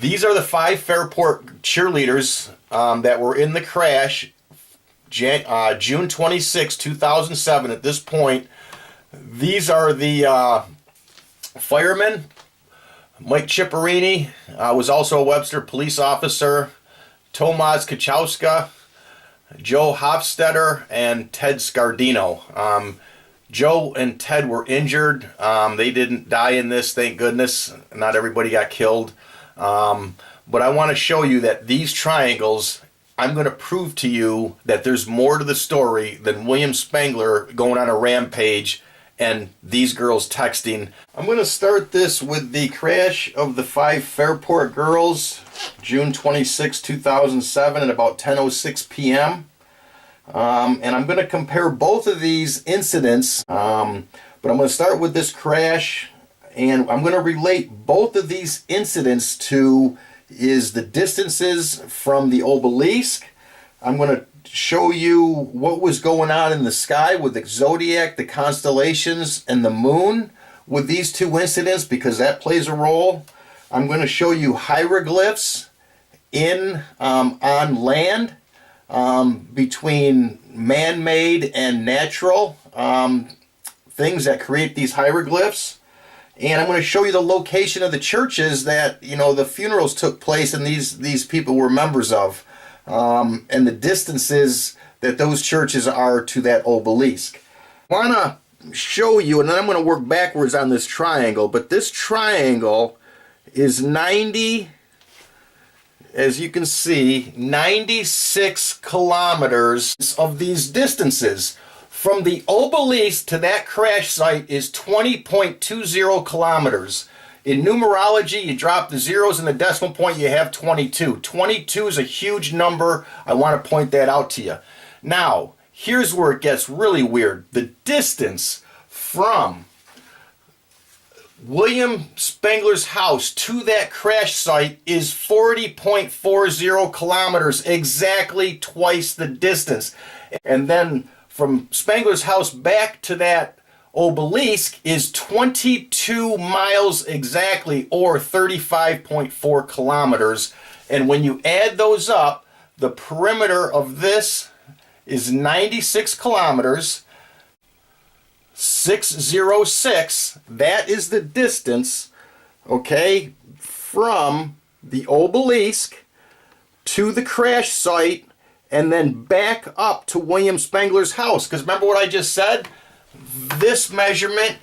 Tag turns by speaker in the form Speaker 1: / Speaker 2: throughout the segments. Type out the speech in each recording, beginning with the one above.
Speaker 1: These are the Five Fairport Cheerleaders that were in the crash June 26, 2007. At this point, these are the firemen. Mike Ciparini was also a Webster police officer. Tomasz Kachowska, Joe Hofstetter, and Ted Scardino. Joe and Ted were injured. They didn't die in this, thank goodness. Not everybody got killed. But I want to show you that these triangles, I'm going to prove to you that there's more to the story than William Spengler going on a rampage and these girls texting. I'm going to start this with the crash of the Five Fairport girls, June 26, 2007 at about 10:06 p.m. And I'm going to compare both of these incidents, but I'm going to start with this crash, and I'm going to relate both of these incidents to the distances from the Obelisk. I'm going to show you what was going on in the sky with the Zodiac, the constellations, and the moon with these two incidents, because that plays a role. I'm going to show you hieroglyphs on land, between man-made and natural things that create these hieroglyphs. And I'm going to show you the location of the churches that, the funerals took place and these people were members of, and the distances that those churches are to that obelisk. I want to show you, and then I'm going to work backwards on this triangle, but this triangle is 90, as you can see, 96 kilometers of these distances. From the obelisk to that crash site is 20.20 kilometers. In numerology, you drop the zeros and the decimal point, you have 22. 22 is a huge number. I want to point that out to you. Now, here's where it gets really weird. The distance from William Spengler's house to that crash site is 40.40 kilometers, exactly twice the distance. And then from Spengler's house back to that obelisk is 22 miles exactly, or 35.4 kilometers. And when you add those up, the perimeter of this is 96 kilometers. 606, that is the distance, okay, from the obelisk to the crash site, and then back up to William Spengler's house. Because remember what I just said? This measurement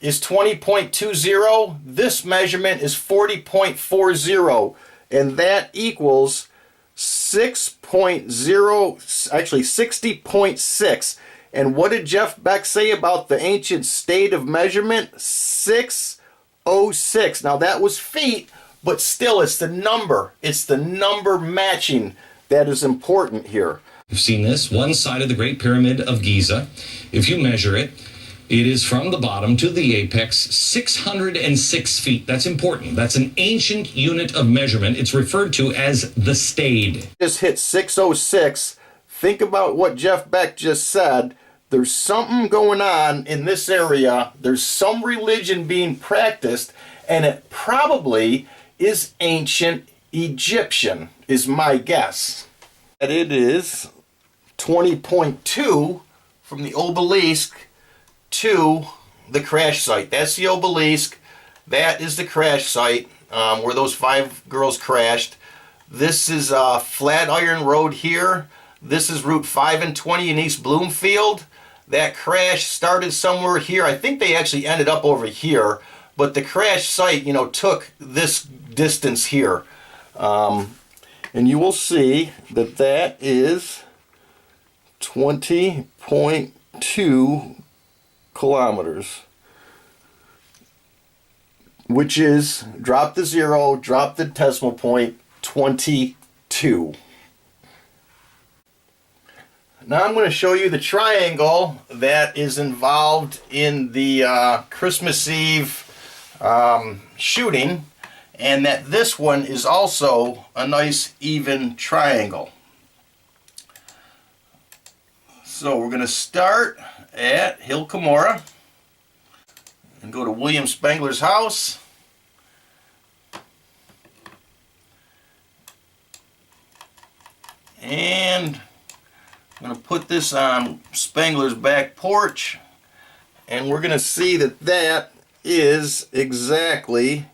Speaker 1: is 20.20, this measurement is 40.40, and that equals 60.6. And what did Jeff Beck say about the ancient state of measurement? 606. Now that was feet, but still it's the number. It's the number matching that is important here.
Speaker 2: You've seen this, one side of the Great Pyramid of Giza. If you measure it, it is from the bottom to the apex 606 feet. That's important. That's an ancient unit of measurement. It's referred to as the stade.
Speaker 1: Just hit 606. Think about what Jeff Beck just said. There's something going on in this area. There's some religion being practiced, and it probably is ancient Egyptian, is my guess. And it is 20.2 from the obelisk to the crash site. That's the obelisk. That is the crash site where those five girls crashed. This is Flatiron Road here. This is Route 5 and 20 in East Bloomfield. That crash started somewhere here. I think they actually ended up over here, but the crash site, took this distance here. And you will see that that is 20.2 kilometers, which is, drop the zero, drop the decimal point, 22. Now I'm going to show you the triangle that is involved in the Christmas Eve shooting, and that this one is also a nice even triangle. So we're going to start at Hill Cumorah and go to William Spengler's house. And I'm going to put this on Spengler's back porch, and we're going to see that that is exactly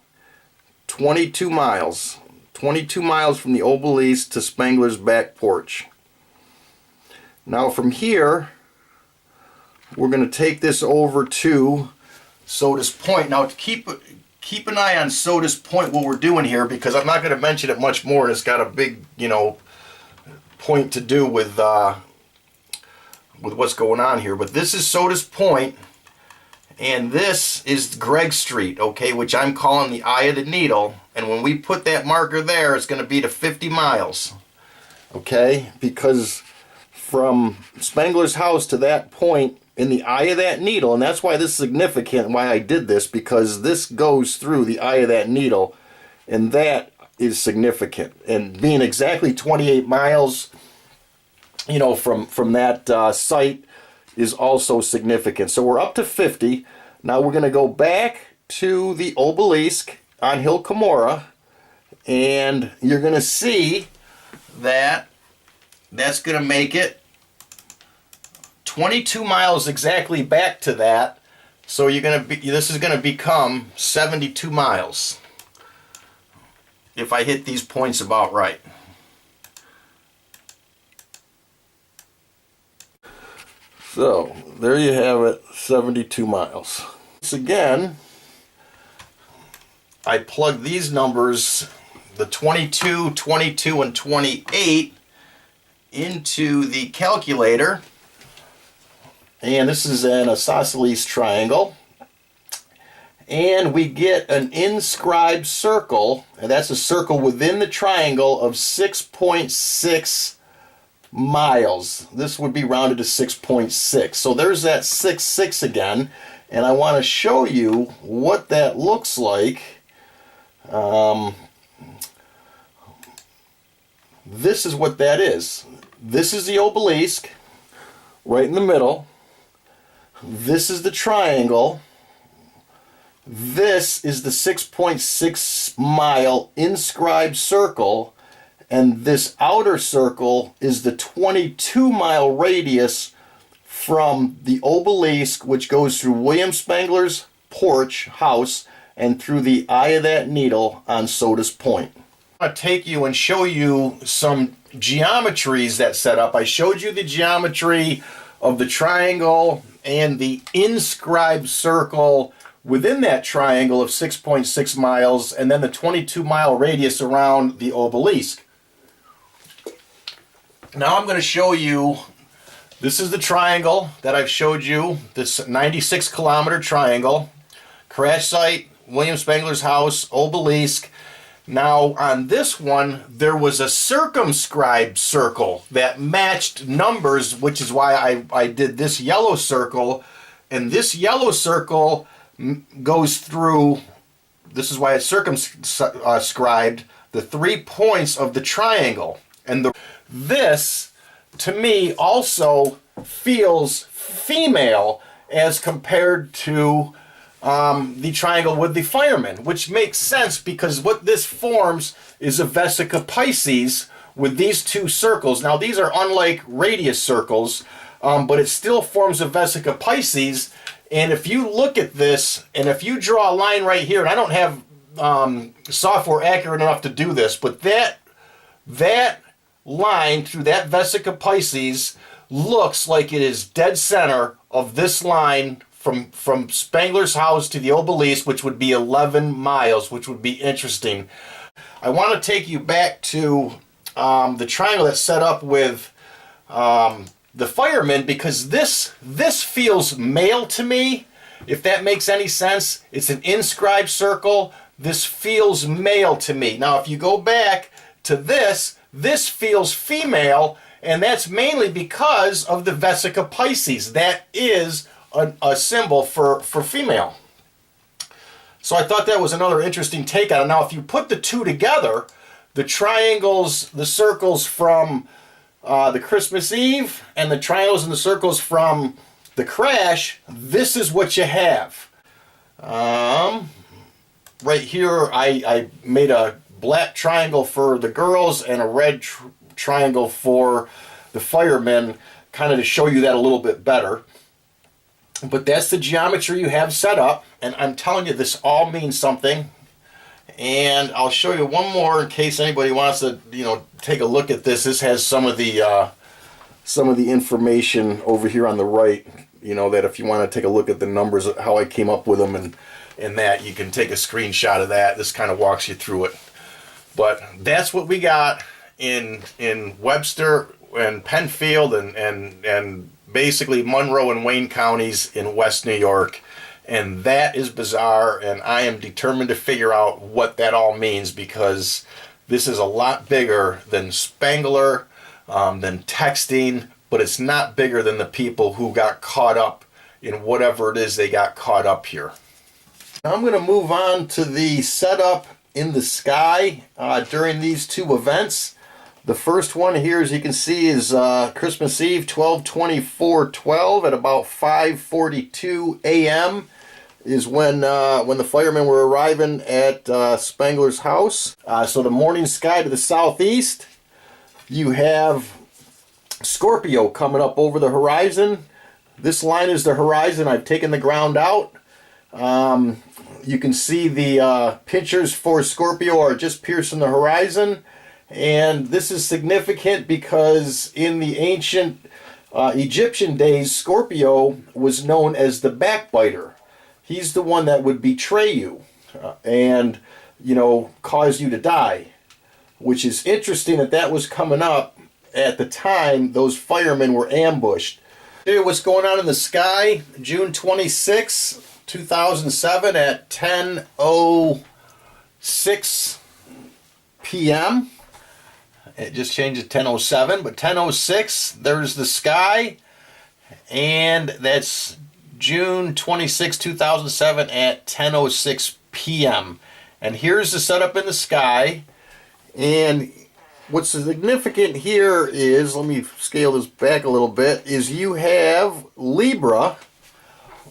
Speaker 1: 22 miles. 22 miles from the Obelisk to Spengler's back porch. Now from here, we're going to take this over to Sodas Point. Now keep an eye on Sodas Point, what we're doing here, because I'm not going to mention it much more. It's got a big, point to do with what's going on here. But this is Sodas Point, and this is Gregg Street, okay, which I'm calling the Eye of the Needle. And when we put that marker there, it's going to be to 50 miles, okay, because from Spengler's house to that point in the eye of that needle, and that's why this is significant, why I did this, because this goes through the eye of that needle, and that is significant. And being exactly 28 miles, from that site is also significant. So we're up to 50. Now we're going to go back to the Obelisk on Hill Cumorah, and you're going to see that that's going to make it 22 miles exactly back to that. So this is going to become 72 miles if I hit these points about right. So there you have it, 72 miles. Once again, I plug these numbers, the 22, 22, and 28, into the calculator. And this is an isosceles triangle. And we get an inscribed circle, and that's a circle within the triangle of 6.6 miles. This would be rounded to 6.6. So there's that 6.6 again. And I want to show you what that looks like. This is what that is. This is the Obelisk, right in the middle. This is the triangle. This is the 6.6 mile inscribed circle. And this outer circle is the 22 mile radius from the Obelisk, which goes through William Spengler's porch house and through the eye of that needle on Sodas Point. I'm going to take you and show you some geometries that set up. I showed you the geometry of the triangle and the inscribed circle within that triangle of 6.6 miles, and then the 22 mile radius around the Obelisk. Now I'm going to show you, this is the triangle that I've showed you, this 96 kilometer triangle. Crash site, William Spengler's house, Obelisk. Now on this one, there was a circumscribed circle that matched numbers, which is why I did this yellow circle. And this yellow circle goes through, this is why it's circumscribed, the 3 points of the triangle. And this, to me, also feels female as compared to the triangle with the fireman, which makes sense because what this forms is a vesica Pisces with these two circles. Now these are unlike radius circles, but it still forms a vesica Pisces. And if you look at this, and if you draw a line right here, and I don't have software accurate enough to do this, but that line through that vesica Pisces looks like it is dead center of this line from Spengler's house to the Obelisk, which would be 11 miles, which would be interesting. I want to take you back to the triangle that's set up with the firemen, because this feels male to me, if that makes any sense. It's an inscribed circle. This feels male to me. Now, if you go back to this feels female, and that's mainly because of the vesica Pisces. That is a symbol for female. So I thought that was another interesting take on it. Now, if you put the two together, the triangles, the circles from the Christmas Eve, and the triangles and the circles from the crash, this is what you have. Right here, I made a black triangle for the girls and a red triangle for the firemen, kind of to show you that a little bit better. But that's the geometry you have set up, and I'm telling you, this all means something. And I'll show you one more in case anybody wants to, take a look at this. This has some of the information over here on the right. That if you want to take a look at the numbers, how I came up with them, and that you can take a screenshot of that. This kind of walks you through it. But that's what we got in Webster and Penfield and basically Monroe and Wayne counties in West New York. And that is bizarre, and I am determined to figure out what that all means, because this is a lot bigger than Spengler, than texting, but it's not bigger than the people who got caught up in whatever it is they got caught up here. Now I'm going to move on to the setup in the sky during these two events. The first one here, as you can see, is Christmas Eve, 12/24/12 at about 5:42 a.m. is when the firemen were arriving at Spengler's house. So the morning sky to the southeast, you have Scorpio coming up over the horizon. This line is the horizon. I've taken the ground out. You can see the pictures for Scorpio are just piercing the horizon. And this is significant because in the ancient Egyptian days, Scorpio was known as the backbiter. He's the one that would betray you and, cause you to die, which is interesting that was coming up at the time those firemen were ambushed. Here, what's going on in the sky, June 26, 2007 at 10:06 p.m. It just changed to 10:07, but 10:06, there's the sky, and that's June 26, 2007 at 10:06 p.m. And here's the setup in the sky. And what's significant here is, let me scale this back a little bit, is you have Libra,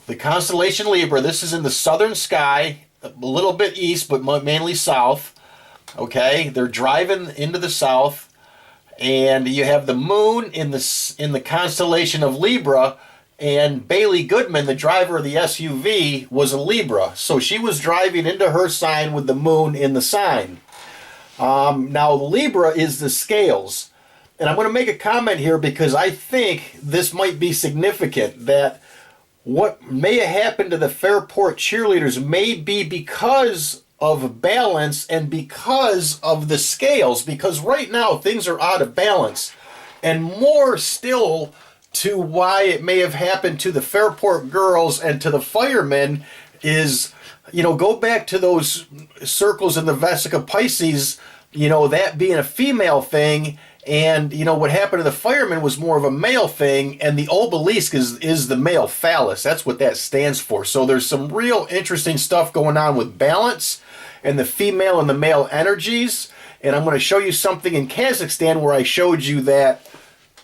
Speaker 1: the constellation Libra. This is in the southern sky, a little bit east, but mainly south. Okay, they're driving into the south, and you have the moon in the constellation of Libra, and Bailey Goodman, the driver of the SUV, was a Libra. So she was driving into her sign with the moon in the sign. Now, Libra is the scales. And I'm going to make a comment here because I think this might be significant, that what may have happened to the Fairport cheerleaders may be because of balance and because of the scales, because right now things are out of balance. And more still to why it may have happened to the Fairport girls and to the firemen is, go back to those circles in the Vesica Pisces, that being a female thing, and what happened to the firemen was more of a male thing, and the Obelisk is the male phallus. That's what that stands for. So there's some real interesting stuff going on with balance and the female and the male energies. And I'm going to show you something in Kazakhstan where I showed you that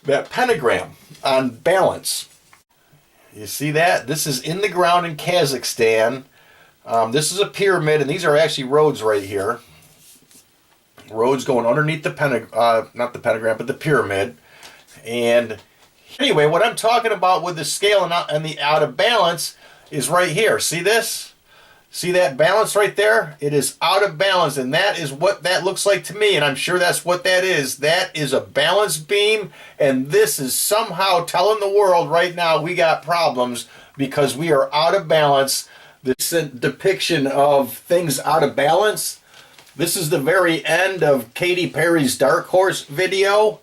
Speaker 1: pentagram on balance. You see that? This is in the ground in Kazakhstan. This is a pyramid, and these are actually roads right here. Roads going underneath the not the pentagram, but the pyramid. And anyway, what I'm talking about with the scale and the out of balance is right here. See this? See that balance right there? It is out of balance, and that is what that looks like to me, and I'm sure that's what that is. That is a balance beam, and this is somehow telling the world right now we got problems because we are out of balance. This depiction of things out of balance. This is the very end of Katy Perry's Dark Horse video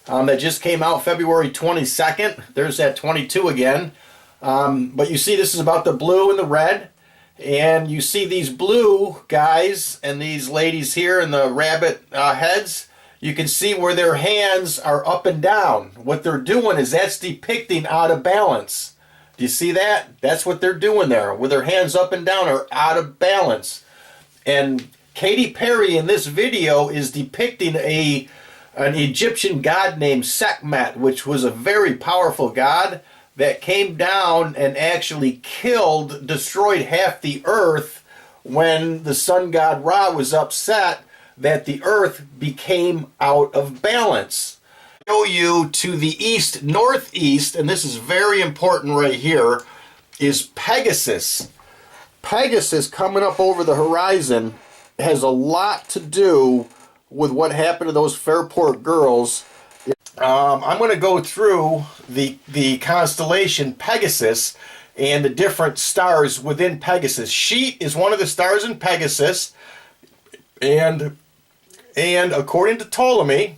Speaker 1: that just came out February 22nd. There's that 22 again. But you see this is about the blue and the red. And you see these blue guys and these ladies here in the rabbit heads. You can see where their hands are up and down. What they're doing is that's depicting out of balance. Do you see that? That's what they're doing there, where their hands up and down are out of balance. And Katy Perry in this video is depicting an Egyptian god named Sekhmet, which was a very powerful god that came down and actually destroyed half the earth when the sun god Ra was upset that the earth became out of balance. Show you to the east northeast, and this is very important right here, is Pegasus. Pegasus coming up over the horizon has a lot to do with what happened to those Fairport girls. I'm going to go through the constellation Pegasus and the different stars within Pegasus. Sheet is one of the stars in Pegasus, and according to Ptolemy,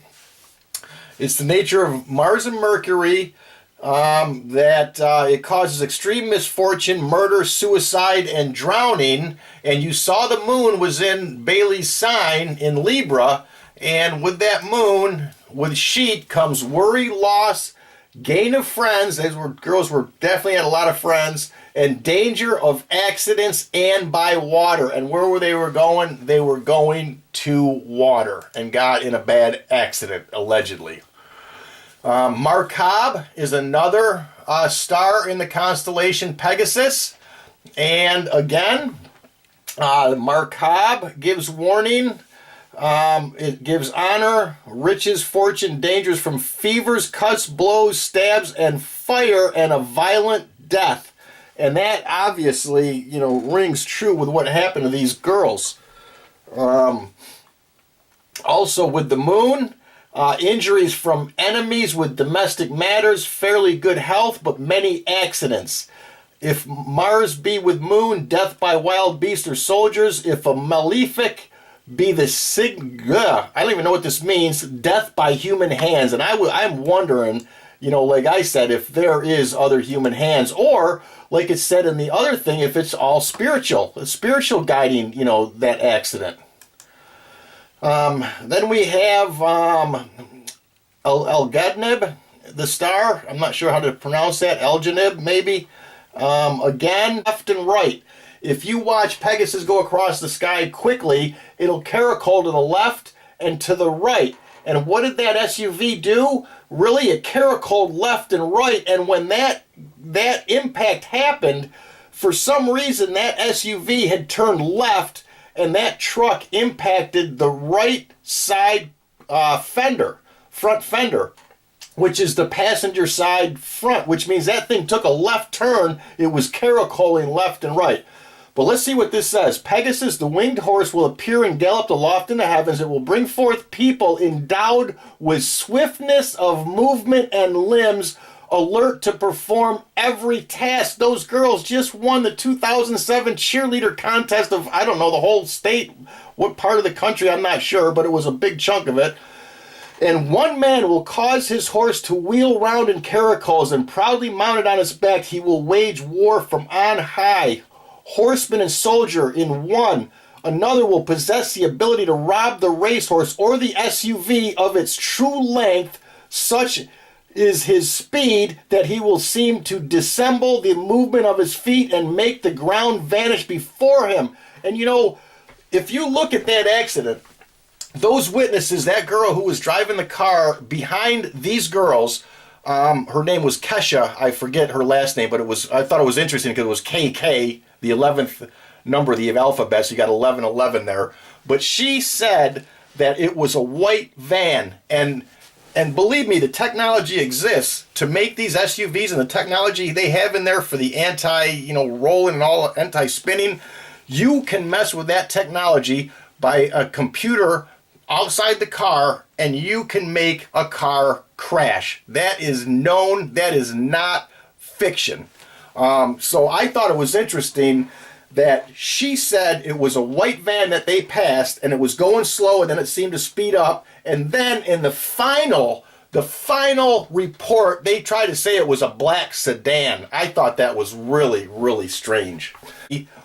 Speaker 1: it's the nature of Mars and Mercury that it causes extreme misfortune, murder, suicide, and drowning. And you saw the moon was in Bailey's sign in Libra, and with that moon, with Sheet, comes worry, loss, gain of friends. Girls were definitely had a lot of friends, and danger of accidents and by water. And where were they going? They were going to water and got in a bad accident, allegedly. Markab is another star in the constellation Pegasus. And again, Markab gives warning. It gives honor, riches, fortune, dangers from fevers, cuts, blows, stabs, and fire, and a violent death. And that obviously, rings true with what happened to these girls. Also with the moon, injuries from enemies with domestic matters, fairly good health, but many accidents. If Mars be with moon, death by wild beasts or soldiers. If a malefic be the I don't even know what this means, death by human hands. And I'm wondering, like I said, if there is other human hands, or like it said in the other thing, if it's all spiritual guiding, that accident. Then we have Elgadnib, the star. I'm not sure how to pronounce that. Eljanib, maybe. Again, left and right. If you watch Pegasus go across the sky quickly, it'll caracole to the left and to the right. And what did that SUV do? Really, it caracoled left and right. And when that impact happened, for some reason, that SUV had turned left, and that truck impacted the right side front fender, which is the passenger side front, which means that thing took a left turn. It was caracoling left and right. But let's see what this says. Pegasus, the winged horse, will appear and gallop aloft in the heavens. It will bring forth people endowed with swiftness of movement and limbs, alert to perform every task. Those girls just won the 2007 cheerleader contest of, I don't know, the whole state. What part of the country, I'm not sure, but it was a big chunk of it. And one man will cause his horse to wheel round in caracoles, and proudly mounted on his back, he will wage war from on high. Horseman and soldier in one. Another will possess the ability to rob the racehorse or the SUV of its true length. Such is his speed that he will seem to dissemble the movement of his feet and make the ground vanish before him. And if you look at that accident, those witnesses, that girl who was driving the car behind these girls, her name was Kesha. I forget her last name, but I thought it was interesting because it was KK, the 11th number of the alphabet, so you got 1111 there. But she said that it was a white van, and believe me, the technology exists to make these SUVs, and the technology they have in there for the rolling and all anti-spinning. You can mess with that technology by a computer outside the car, and you can make a car crash. That is known. That is not fiction. So I thought it was interesting that she said it was a white van that they passed, and it was going slow, and then it seemed to speed up. And then in the final report, they tried to say it was a black sedan. I thought that was really, really strange.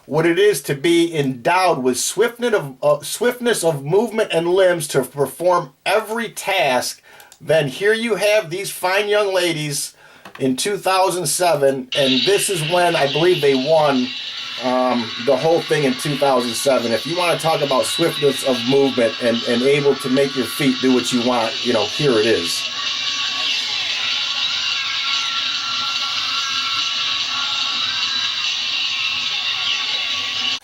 Speaker 1: What it is to be endowed with swiftness of movement and limbs to perform every task, then here you have these fine young ladies in 2007, and this is when I believe they won the whole thing in 2007. If you want to talk about swiftness of movement and able to make your feet do what you want, here it is.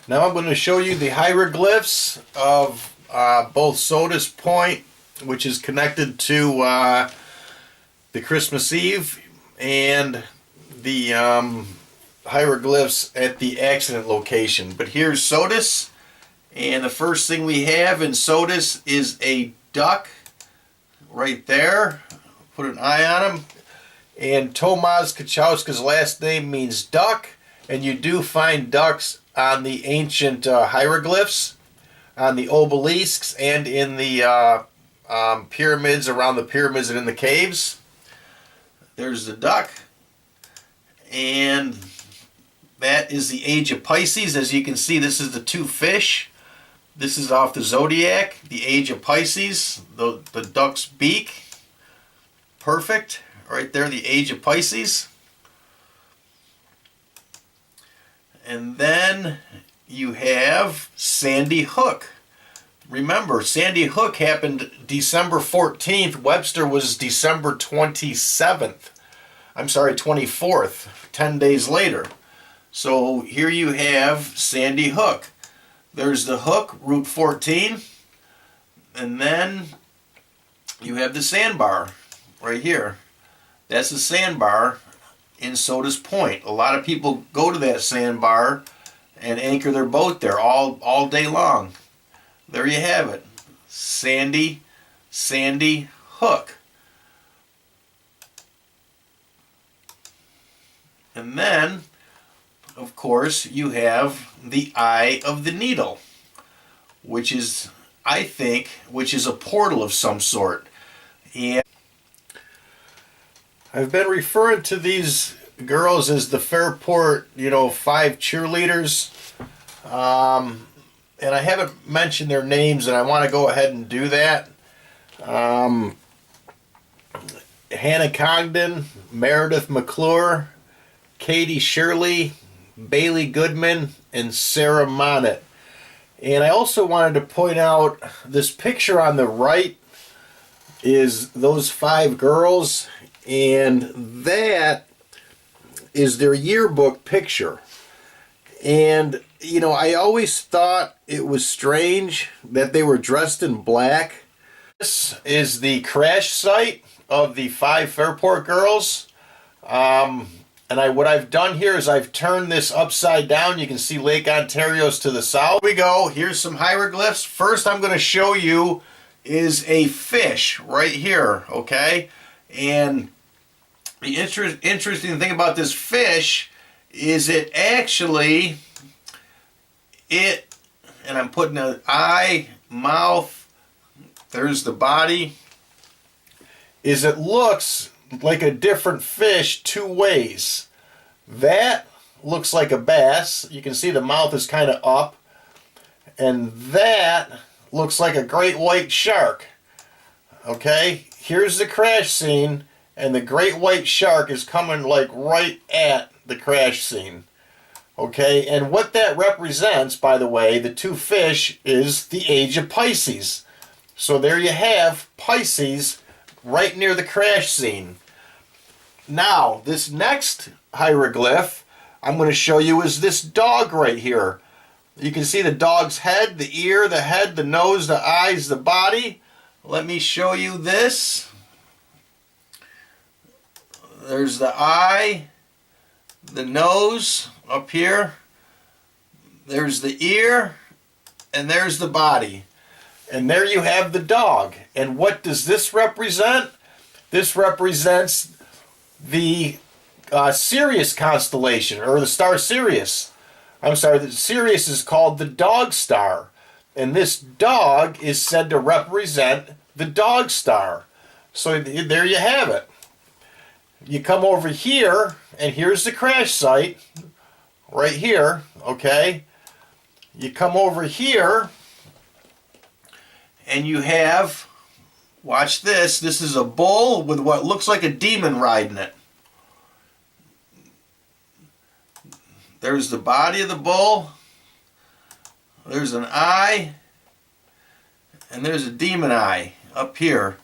Speaker 1: Now I'm going to show you the hieroglyphs of both Sodus Point, which is connected to the Christmas Eve, and the hieroglyphs at the accident location. But here's Sodus, and the first thing we have in Sodus is a duck right there. Put an eye on him. And Tomasz Kachowska's last name means duck, and you do find ducks on the ancient hieroglyphs, on the obelisks, and in the pyramids, around the pyramids and in the caves. There's the duck, and that is the age of Pisces. As you can see, this is the two fish. This is off the Zodiac, the age of Pisces, the duck's beak. Perfect. Right there, the age of Pisces. And then you have Sandy Hook. Remember, Sandy Hook happened December 14th. Webster was December 27th. I'm sorry, 24th, 10 days later. So here you have Sandy Hook. There's the hook, Route 14. And then you have the sandbar right here. That's the sandbar in Sodus Point. A lot of people go to that sandbar and anchor their boat there all day long. There you have it. Sandy Hook. And then, of course, you have the Eye of the Needle, which is, I think, a portal of some sort. And I've been referring to these girls as the Fairport, five cheerleaders. And I haven't mentioned their names, and I want to go ahead and do that. Hannah Congdon, Meredith McClure, Katie Shirley, Bailey Goodman, and Sarah Monnet. And I also wanted to point out this picture on the right is those five girls, and that is their yearbook picture. And, I always thought it was strange that they were dressed in black. This is the crash site of the Five Fairport girls. And what I've done here is I've turned this upside down. You can see Lake Ontario's to the south. Here we go. Here's some hieroglyphs. First I'm going to show you is a fish right here, okay? And the interesting thing about this fish is and I'm putting an eye, mouth, there's the body, is it looks like a different fish two ways. That looks like a bass. You can see the mouth is kind of up. And that looks like a great white shark. Okay, here's the crash scene, and the great white shark is coming like right at the crash scene. Okay, and what that represents, by the way, the two fish, is the age of Pisces. So there you have Pisces right near the crash scene. Now, this next hieroglyph I'm going to show you is this dog right here. You can see the dog's head, the ear, the head, the nose, the eyes, the body. Let me show you this. There's the eye, the nose up here. There's the ear, and there's the body. And there you have the dog. And what does this represent? This represents the Sirius constellation, or the star Sirius. I'm sorry, the Sirius is called the dog star. And this dog is said to represent the dog star. So there you have it. You come over here, and here's the crash site, right here, okay? You come over here, and you have, watch this, this is a bull with what looks like a demon riding it. There's the body of the bull, there's an eye, and there's a demon eye up here.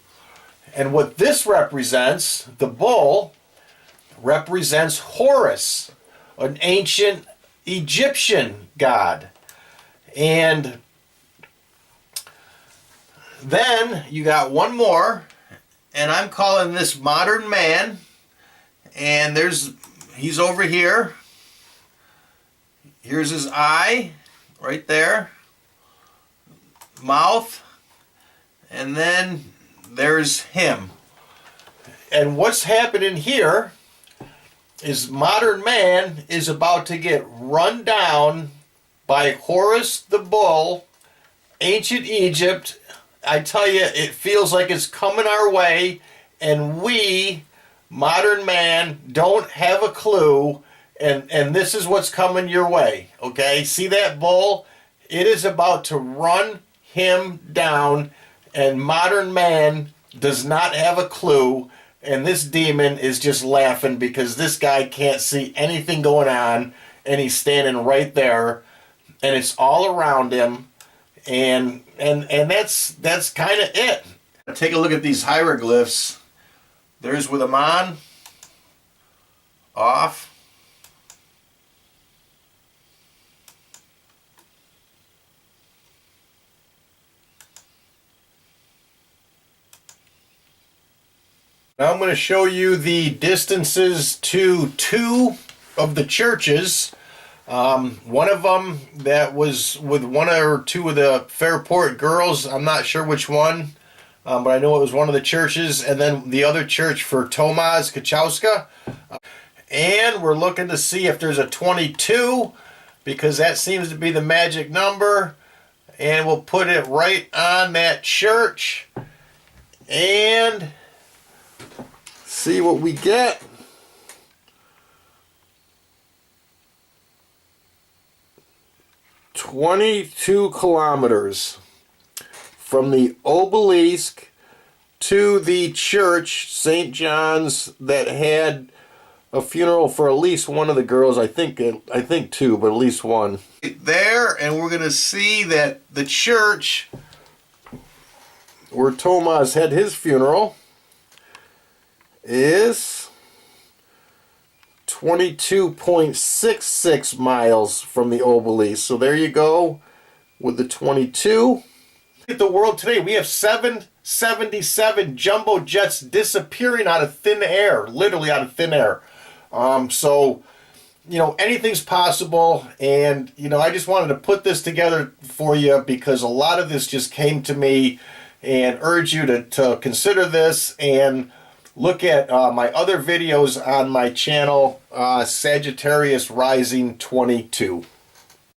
Speaker 1: And what this represents, the bull, represents Horus, an ancient Egyptian god. And Then you got one more, and I'm calling this Modern Man. And he's over here. Here's his eye, right there. Mouth. And then there's him. And what's happening here is Modern Man is about to get run down by Horus the Bull, ancient Egypt. I tell you, it feels like it's coming our way, and we, Modern Man, don't have a clue, and this is what's coming your way, okay? See that bull? It is about to run him down, and Modern Man does not have a clue, and this demon is just laughing because this guy can't see anything going on, and he's standing right there, and it's all around him, and that's kind of it. Take a look at these hieroglyphs. There's with them on, off. Now I'm going to show you the distances to two of the churches. One of them that was with one or two of the Fairport girls. I'm not sure which one, but I know it was one of the churches. And then the other church for Tomas Kachowska. And we're looking to see if there's a 22, because that seems to be the magic number. And we'll put it right on that church. And see what we get. "22 kilometers from the Obelisk to the church, St. John's, that had a funeral for at least one of the girls. I think two, but at least one. There, and we're going to see that the church where Tomas had his funeral is 22.66 miles from the Obelisk. So there you go with the 22. Look at the world today. We have 777 jumbo jets disappearing out of thin air, literally out of thin air. So, you know, anything's possible. And, you know, I just wanted to put this together for you because a lot of this just came to me, and urge you to consider this and look at my other videos on my channel, Sagittarius Rising 22.